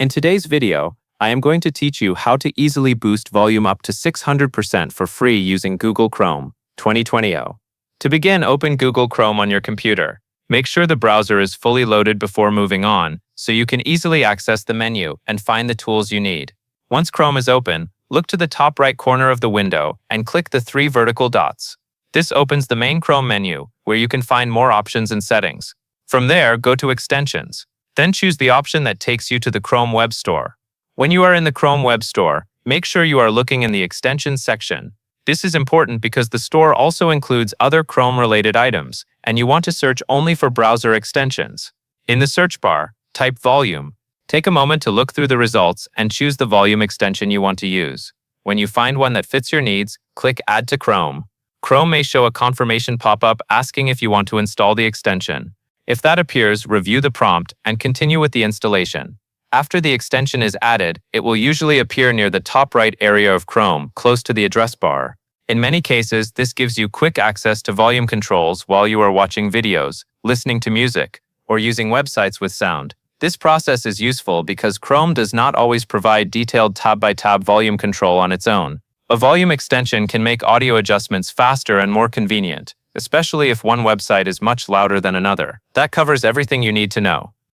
In today's video, I am going to teach you how to easily boost volume up to 600% for free using Google Chrome 2020. To begin, open Google Chrome on your computer. Make sure the browser is fully loaded before moving on, so you can easily access the menu and find the tools you need. Once Chrome is open, look to the top right corner of the window and click the 3 vertical dots. This opens the main Chrome menu, where you can find more options and settings. From there, go to Extensions. Then choose the option that takes you to the Chrome Web Store. When you are in the Chrome Web Store, make sure you are looking in the Extensions section. This is important because the store also includes other Chrome-related items, and you want to search only for browser extensions. In the search bar, type Volume. Take a moment to look through the results and choose the volume extension you want to use. When you find one that fits your needs, click Add to Chrome. Chrome may show a confirmation pop-up asking if you want to install the extension. If that appears, review the prompt and continue with the installation. After the extension is added, it will usually appear near the top right area of Chrome, close to the address bar. In many cases, this gives you quick access to volume controls while you are watching videos, listening to music, or using websites with sound. This process is useful because Chrome does not always provide detailed tab-by-tab volume control on its own. A volume extension can make audio adjustments faster and more convenient, especially if one website is much louder than another. That covers everything you need to know.